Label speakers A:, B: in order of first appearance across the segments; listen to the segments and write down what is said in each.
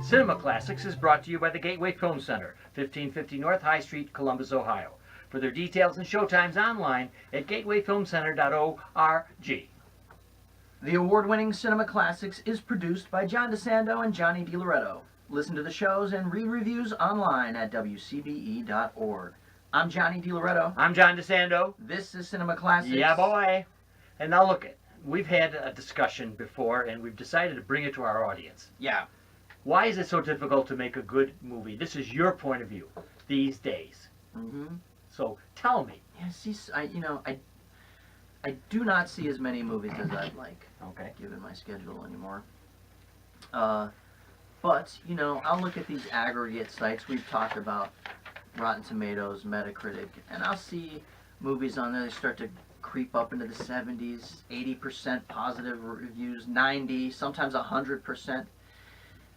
A: Cinema Classics is brought to you by the Gateway Film Center, 1550 North High Street, Columbus, Ohio. For their details and showtimes online at gatewayfilmcenter.org.
B: The award-winning Cinema Classics is produced by John DeSando and Johnny DiLoretto. Listen to the shows and read reviews online at WCBE.org. I'm Johnny DiLoretto.
A: I'm John DeSando.
B: This is Cinema Classics.
A: Yeah, boy. And now look, we've had a discussion before, and we've decided to bring it to our audience.
B: Yeah.
A: Why is it so difficult to make a good movie? This is your point of view these days.
B: Mm-hmm.
A: So tell me.
B: Yeah, see, I do not see as many movies as I'd like.
A: Okay.
B: Given my schedule anymore. But, I'll look at these aggregate sites we've talked about, Rotten Tomatoes, Metacritic, and I'll see movies on there that start to creep up into the 70s, 80% positive reviews, 90, sometimes 100%.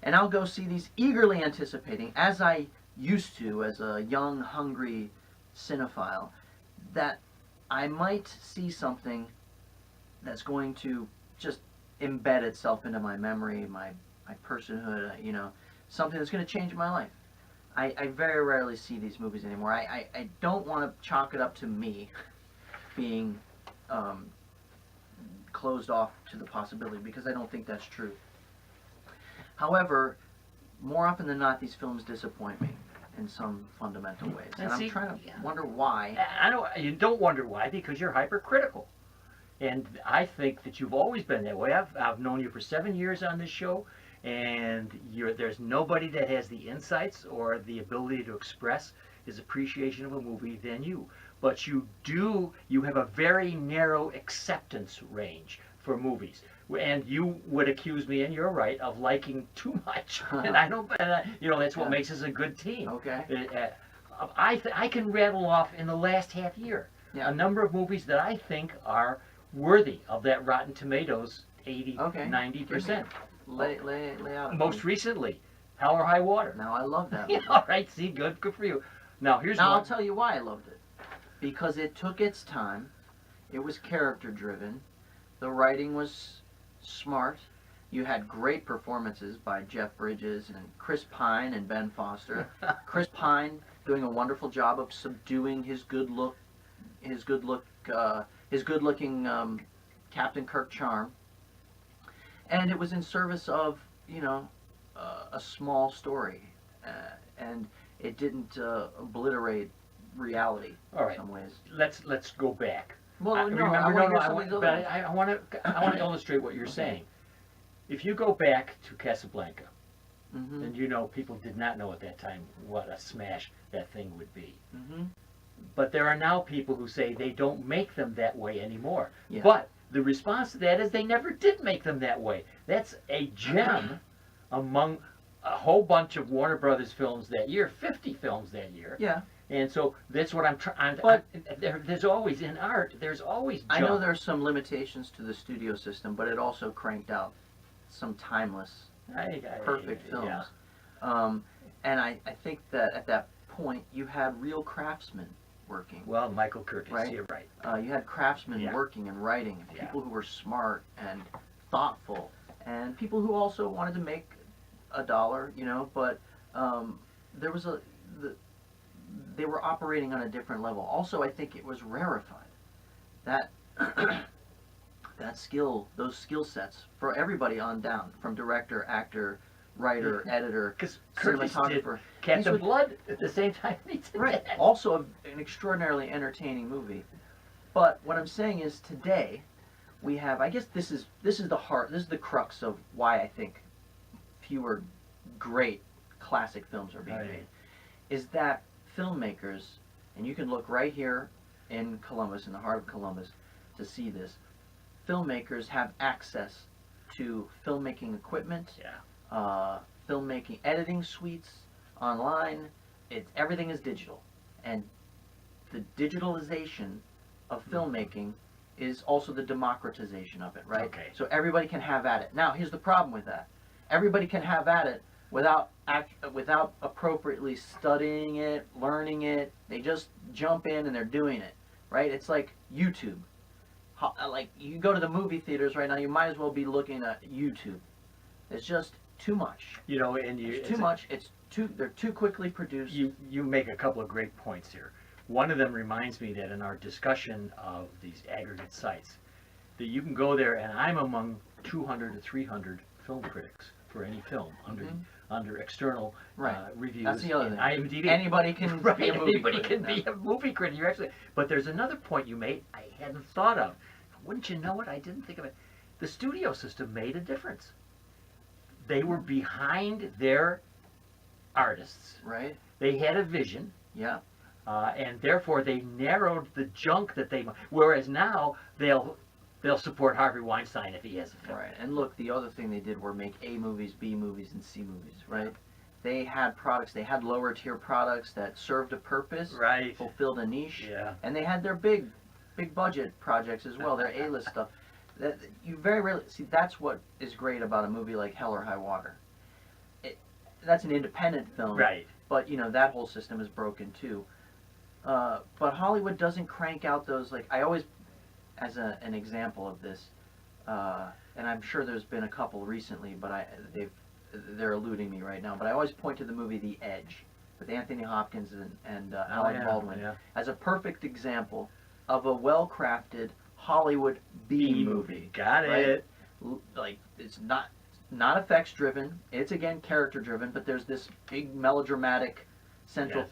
B: And I'll go see these eagerly anticipating, as I used to as a young, hungry cinephile, that I might see something that's going to just embed itself into my memory, my personhood, something that's going to change my life. I very rarely see these movies anymore. I don't want to chalk it up to me being closed off to the possibility, because I don't think that's true. However, more often than not, these films disappoint me in some fundamental ways. And I'm trying to wonder why.
A: I know you don't wonder why, because you're hypercritical. And I think that you've always been that way. I've known you for 7 years on this show, and there's nobody that has the insights or the ability to express his appreciation of a movie than you. But you have a very narrow acceptance range for movies. And you would accuse me, and you're right, of liking too much. And I don't, that's what makes us a good team.
B: Okay.
A: I can rattle off in the last half year a number of movies that I think are worthy of that Rotten Tomatoes 80, 90%.
B: Lay out.
A: Most recently, Hell or High Water.
B: Now I love that.
A: All right, see, good for you. Now
B: I'll tell you why I loved it. Because it took its time. It was character driven. The writing was smart. You had great performances by Jeff Bridges and Chris Pine and Ben Foster. Chris Pine doing a wonderful job of subduing his good-looking Captain Kirk charm. And it was in service of, a small story, and it didn't obliterate reality in some ways.
A: Let's go back.
B: Well,
A: I want to illustrate what you're saying. If you go back to Casablanca, and people did not know at that time what a smash that thing would be. But there are now people who say they don't make them that way anymore. Yeah. But the response to that is they never did make them that way. That's a gem among a whole bunch of Warner Brothers films that year, 50 films that year.
B: Yeah.
A: And so that's what I'm trying. But there's always, in art, there's always junk.
B: I know there's some limitations to the studio system, but it also cranked out some timeless, perfect films. Yeah. And I think that at that point, you had real craftsmen working.
A: Well, Michael Curtis,
B: right?
A: You're right.
B: You had craftsmen working and writing, and people who were smart and thoughtful, and people who also wanted to make a dollar, but there was they were operating on a different level. Also, I think it was rarefied. That those skill sets for everybody on down, from director, actor, writer, editor, cinematographer.
A: Captain Blood at the same time he did
B: right.
A: that.
B: Also an extraordinarily entertaining movie. But what I'm saying is today we have, I guess this is the crux of why I think fewer great classic films are being made, is that filmmakers, and you can look right here in Columbus, in the heart of Columbus, to see this, filmmakers have access to filmmaking equipment, filmmaking editing suites online. Everything is digital, and the digitalization of filmmaking is also the democratization of it, right?
A: Okay.
B: So everybody can have at it. Now, here's the problem with that. Everybody can have at it without appropriately studying it, learning it. They just jump in and they're doing it, right? It's like YouTube. Like, you go to the movie theaters right now, you might as well be looking at YouTube. There's just too much.
A: You know, and
B: It's too much. They're too quickly produced.
A: You make a couple of great points here. One of them reminds me that in our discussion of these aggregate sites, that you can go there, and I'm among 200 to 300 film critics for any film under external reviews.
B: That's the other thing.
A: IMDb.
B: Anybody can be a movie
A: Anybody
B: critic
A: can
B: now.
A: be a movie critic. You're actually, but there's another point you made I hadn't thought of. Wouldn't you know it? I didn't think of it. The studio system made a difference. They were behind their artists.
B: Right.
A: They had a vision.
B: Yeah.
A: And therefore they narrowed the junk that they. Whereas now they'll support Harvey Weinstein if he has a film.
B: Right. And look, the other thing they did were make A movies, B movies, and C movies. Right. They had products. They had lower tier products that served a purpose.
A: Right.
B: Fulfilled a niche.
A: Yeah.
B: And they had their big budget projects as well. Their A-list stuff. That you very rarely see. That's what is great about a movie like Hell or High Water. That's an independent film.
A: Right.
B: But you know that whole system is broken too. But Hollywood doesn't crank out those, like, I always, as an example of this, and I'm sure there's been a couple recently, but they're eluding me right now. But I always point to the movie The Edge with Anthony Hopkins and Alec Baldwin as a perfect example of a well-crafted Hollywood B movie.
A: Got it.
B: Right? Like, it's not effects driven. It's again character driven, but there's this big melodramatic central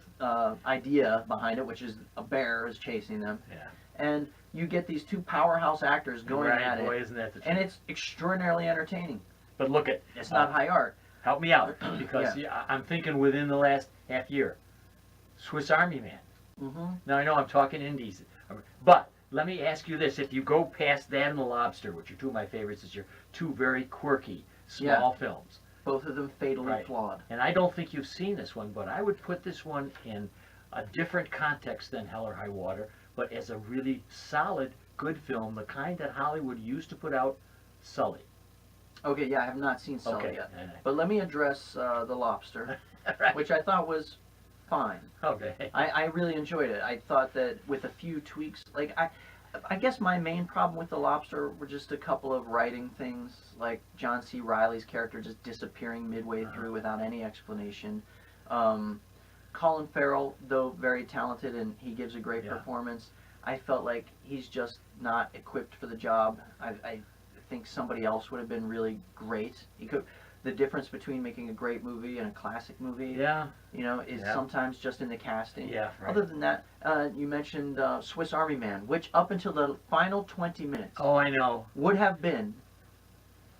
B: idea behind it, which is a bear is chasing them.
A: Yeah.
B: And you get these two powerhouse actors going at
A: Boy,
B: it,
A: isn't that the truth?
B: and it's extraordinarily entertaining.
A: But look at
B: It's not high art.
A: Help me out because I'm thinking within the last half year, Swiss Army Man.
B: Mm-hmm.
A: Now I know I'm talking indies, but let me ask you this: if you go past that and The Lobster, which are two of my favorites this year, two very quirky small films.
B: Both of them fatally flawed.
A: And I don't think you've seen this one, but I would put this one in a different context than Hell or High Water, but as a really solid, good film, the kind that Hollywood used to put out, Sully.
B: Okay, yeah, I have not seen Sully yet. But let me address The Lobster,
A: Right.
B: which I thought was fine.
A: Okay.
B: I really enjoyed it. I thought that with a few tweaks, like I guess my main problem with The Lobster were just a couple of writing things, like John C. Reilly's character just disappearing midway through without any explanation. Colin Farrell, though very talented and he gives a great performance, I felt like he's just not equipped for the job. I think somebody else would have been really great. The difference between making a great movie and a classic movie, you know, is sometimes just in the casting.
A: Yeah, right.
B: Other than that, you mentioned Swiss Army Man, which up until the final 20 minutes
A: Oh, I know.
B: would have been.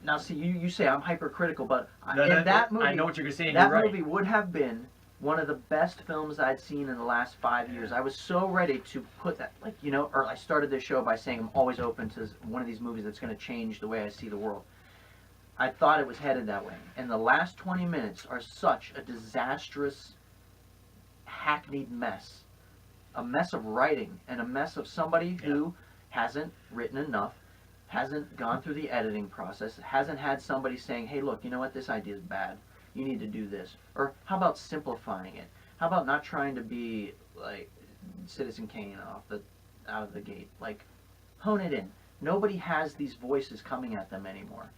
B: Now, see, you say I'm hypercritical, but
A: No,
B: that movie,
A: I know what you're saying.
B: that
A: You're right.
B: movie would have been one of the best films I'd seen in the last 5 years. I was so ready to put that, like, you know, or I started this show by saying I'm always open to one of these movies that's going to change the way I see the world. I thought it was headed that way. And the last 20 minutes are such a disastrous, hackneyed mess. A mess of writing and a mess of somebody who hasn't written enough, hasn't gone through the editing process, hasn't had somebody saying, hey, look, you know what, this idea is bad. You need to do this. Or how about simplifying it? How about not trying to be like Citizen Kane out of the gate? Like, hone it in. Nobody has these voices coming at them anymore.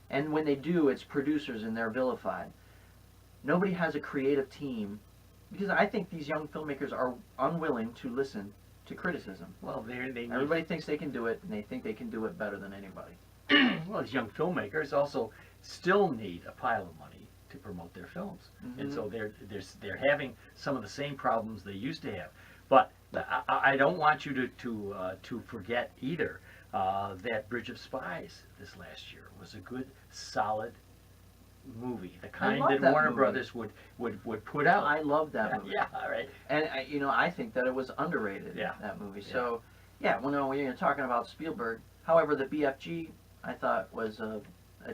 B: And when they do, it's producers and they're vilified. Nobody has a creative team because I think these young filmmakers are unwilling to listen to criticism.
A: Well,
B: Everybody thinks they can do it, and they think they can do it better than anybody.
A: Well, as young filmmakers also still need a pile of money to promote their films, and so they're having some of the same problems they used to have. But I don't want you to forget either that Bridge of Spies this last year was a good, solid movie, the kind that Warner Brothers would put out.
B: I love that movie.
A: Yeah, all right.
B: And you know, I think that it was underrated. That movie. So yeah, when you're talking about Spielberg, however, the BFG I thought was a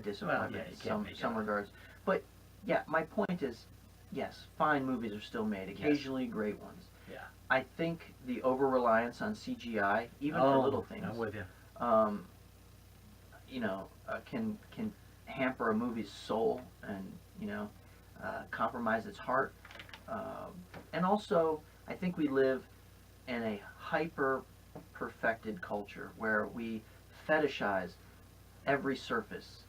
B: disappointment in some regards. But yeah, my point is, yes, fine movies are still made. Occasionally, great ones.
A: Yeah.
B: I think the over-reliance on CGI, even for little things,
A: I'm with you.
B: You know, can hamper a movie's soul and, you know, compromise its heart. And also, I think we live in a hyper-perfected culture where we fetishize every surface.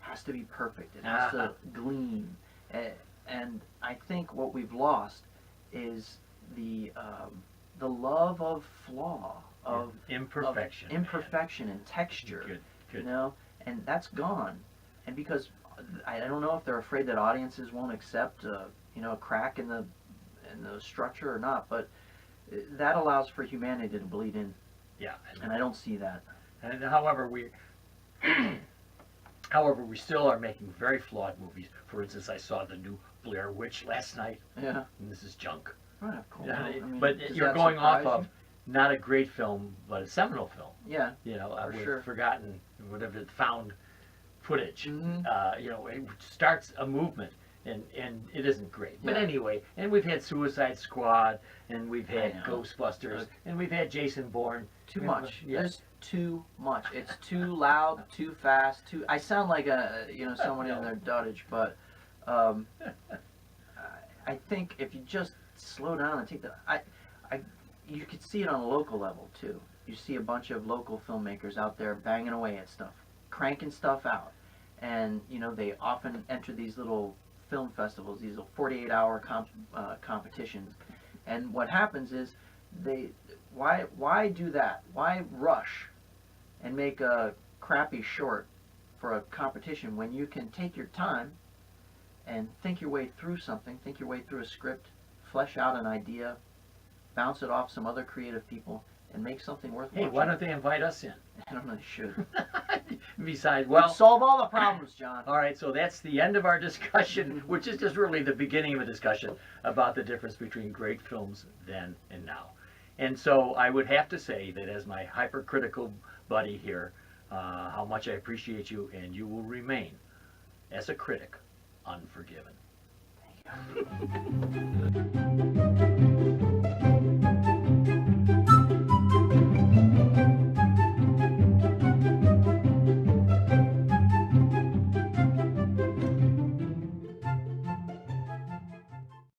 B: has to be perfect. It has to gleam. And I think what we've lost is the love of flaw, of
A: imperfection,
B: imperfection and texture.
A: Good.
B: You know, and that's gone. And because I don't know if they're afraid that audiences won't accept a crack in the structure or not, but that allows for humanity to bleed in.
A: Yeah.
B: And I don't see that.
A: And however, we still are making very flawed movies. For instance, I saw the new Blair Witch last night.
B: Yeah.
A: And this is junk.
B: Right, cool.
A: Yeah,
B: I mean,
A: but
B: does
A: you're
B: that
A: going off
B: surprise
A: of not a great film, but a seminal film.
B: Yeah.
A: With
B: sure.
A: forgotten, whatever, found footage.
B: Mhm.
A: It starts a movement, and it isn't great. But
B: Yeah.
A: anyway, and we've had Suicide Squad, and we've had
B: I know.
A: Ghostbusters,
B: Look.
A: and we've had Jason Bourne.
B: Too
A: Yeah,
B: much.
A: yeah.
B: There's too much. It's too loud, too fast, too. I sound like someone in their dotage, but I think if you just slow down and take you could see it on a local level too. You see a bunch of local filmmakers out there banging away at stuff, cranking stuff out, and they often enter these little film festivals, these little 48-hour competitions, and what happens is why do that? Why rush and make a crappy short for a competition when you can take your time and think your way through something, think your way through a script, flesh out an idea, bounce it off some other creative people, and make something worth watching?
A: Hey, why don't they invite us in?
B: I don't know, they should.
A: Besides,
B: We'd solve all the problems, John.
A: all right, so that's the end of our discussion, which is just really the beginning of a discussion about the difference between great films then and now. And so I would have to say that as my hypercritical buddy here, how much I appreciate you, and you will remain, as a critic, unforgiven.
B: Thank you.